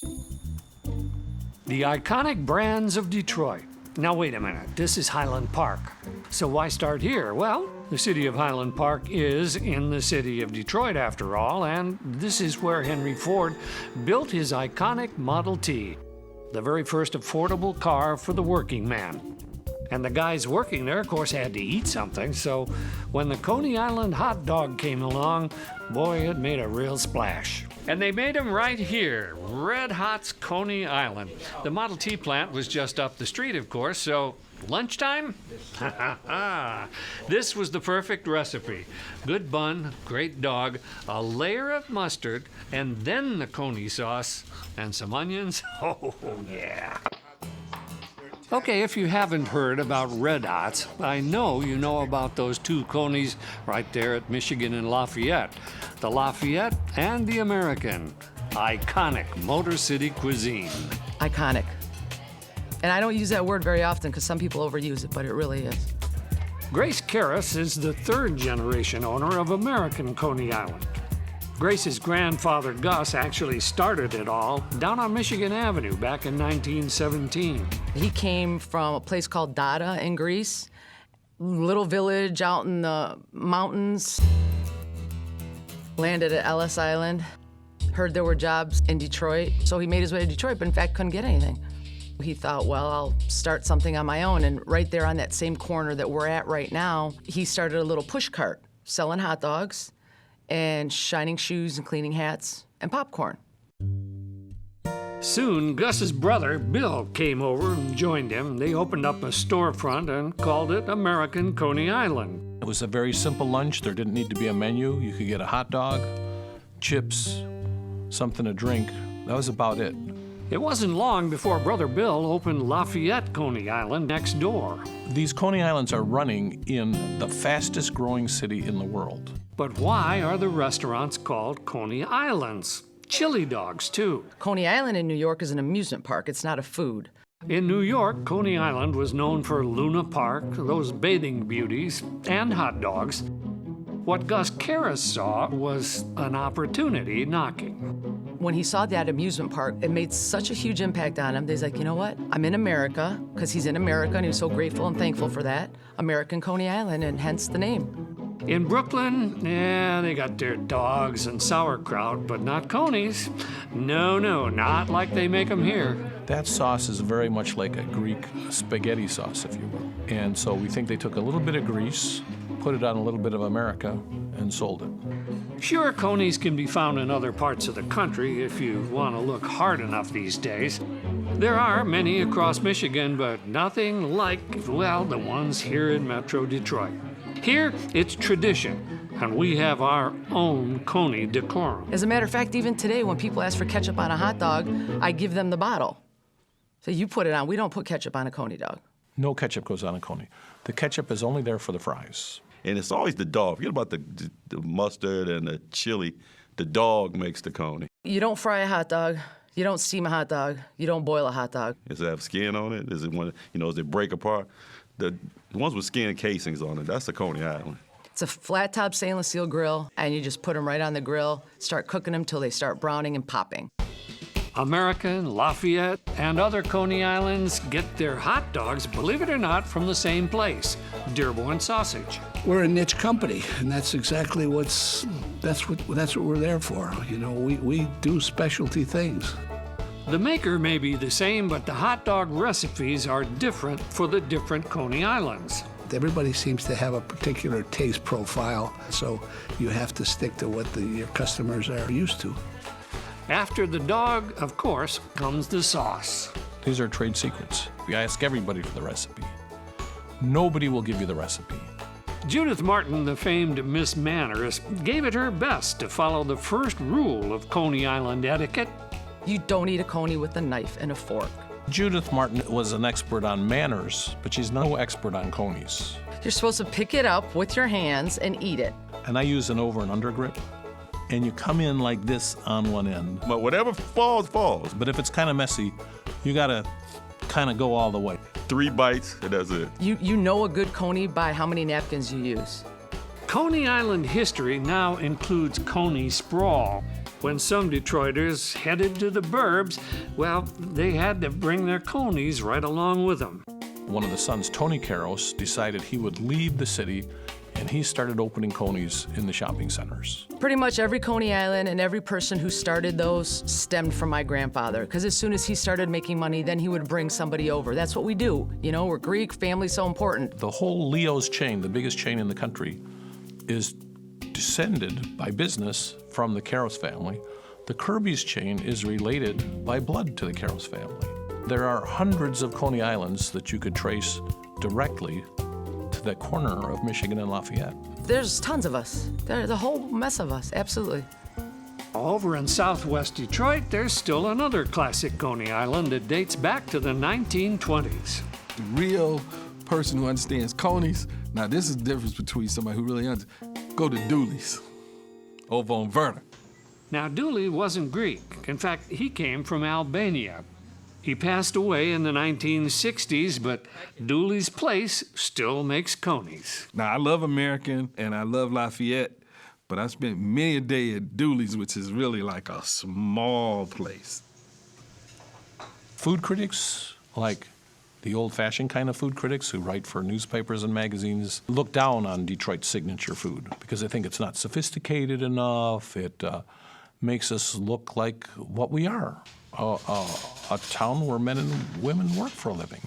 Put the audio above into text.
The iconic brands of Detroit. Now wait a minute, this is Highland Park. So why start here? Well, the city of Highland Park is in the city of Detroit after all, and this is where Henry Ford built his iconic Model T, the very first affordable car for the working man. And the guys working there, of course, had to eat something, so when the Coney Island hot dog came along, boy, it made a real splash. And they made them right here, Red Hot's Coney Island. The Model T plant was just up the street, of course, so lunchtime? This was the perfect recipe. Good bun, great dog, a layer of mustard, and then the Coney sauce, and some onions. Oh, yeah. Okay, if you haven't heard about Red Hots, I know you know about those two Coneys right there at Michigan and Lafayette. The Lafayette and the American. Iconic Motor City cuisine. Iconic. And I don't use that word very often because some people overuse it, but it really is. Grace Karras is the third generation owner of American Coney Island. Grace's grandfather, Gus, actually started it all down on Michigan Avenue back in 1917. He came from a place called Dada in Greece, little village out in the mountains. Landed at Ellis Island, heard there were jobs in Detroit, so he made his way to Detroit, but in fact couldn't get anything. He thought, well, I'll start something on my own, and right there on that same corner that we're at right now, he started a little push cart selling hot dogs and shining shoes and cleaning hats and popcorn. Soon, Gus's brother, Bill, came over and joined him. They opened up a storefront and called it American Coney Island. It was a very simple lunch. There didn't need to be a menu. You could get a hot dog, chips, something to drink. That was about it. It wasn't long before Brother Bill opened Lafayette Coney Island next door. These Coney Islands are running in the fastest growing city in the world. But why are the restaurants called Coney Islands? Chili dogs, too. Coney Island in New York is an amusement park. It's not a food. In New York, Coney Island was known for Luna Park, those bathing beauties, and hot dogs. What Gus Karras saw was an opportunity knocking. When he saw that amusement park, it made such a huge impact on him that he's like, you know what? I'm in America, because he's in America, and he was so grateful and thankful for that. American Coney Island, and hence the name. In Brooklyn, yeah, they got their dogs and sauerkraut, but not Coney's. No, not like they make them here. That sauce is very much like a Greek spaghetti sauce, if you will. And so we think they took a little bit of Greece, put it on a little bit of America, and sold it. Sure, Coney's can be found in other parts of the country if you want to look hard enough these days. There are many across Michigan, but nothing like, well, the ones here in Metro Detroit. Here, it's tradition, and we have our own Coney decorum. As a matter of fact, even today, when people ask for ketchup on a hot dog, I give them the bottle. So you put it on. We don't put ketchup on a Coney dog. No ketchup goes on a Coney. The ketchup is only there for the fries. And it's always the dog. Forget about the mustard and the chili. The dog makes the Coney. You don't fry a hot dog. You don't steam a hot dog. You don't boil a hot dog. Does it have skin on it? Is it does it break apart? The ones with skin casings on it, that's the Coney Island. It's a flat top stainless steel grill, and you just put them right on the grill, start cooking them till they start browning and popping. American, Lafayette, and other Coney Islands get their hot dogs, believe it or not, from the same place, Dearborn Sausage. We're a niche company, and that's exactly what we're there for. You know, we do specialty things. The maker may be the same, but the hot dog recipes are different for the different Coney Islands. Everybody seems to have a particular taste profile, so you have to stick to what your customers are used to. After the dog, of course, comes the sauce. These are trade secrets. We ask everybody for the recipe. Nobody will give you the recipe. Judith Martin, the famed Miss Manners, gave it her best to follow the first rule of Coney Island etiquette. You don't eat a Coney with a knife and a fork. Judith Martin was an expert on manners, but she's no expert on Coneys. You're supposed to pick it up with your hands and eat it. And I use an over and under grip, and you come in like this on one end. But whatever falls, falls. But if it's kind of messy, you gotta kind of go all the way. 3 bites, and that's it. You know a good Coney by how many napkins you use. Coney Island history now includes Coney Sprawl. When some Detroiters headed to the burbs, well, they had to bring their conies right along with them. One of the sons, Tony Caros, decided he would leave the city, and he started opening conies in the shopping centers. Pretty much every Coney Island and every person who started those stemmed from my grandfather. Because as soon as he started making money, then he would bring somebody over. That's what we do. You know, we're Greek, family's so important. The whole Leo's chain, the biggest chain in the country, is descended by business from the Caros family. The Kirby's chain is related by blood to the Caros family. There are hundreds of Coney Islands that you could trace directly to the corner of Michigan and Lafayette. There's tons of us. There's a whole mess of us, absolutely. Over in southwest Detroit, there's still another classic Coney Island that dates back to the 1920s. The real person who understands conies, now this is the difference between somebody who really understands. Go to Dooley's over on Vernon. Now, Dooley wasn't Greek. In fact, he came from Albania. He passed away in the 1960s, but Dooley's place still makes conies. Now, I love American and I love Lafayette, but I spent many a day at Dooley's, which is really like a small place. Food critics, like the old-fashioned kind of food critics who write for newspapers and magazines, look down on Detroit's signature food because they think it's not sophisticated enough. It makes us look like what we are, a town where men and women work for a living.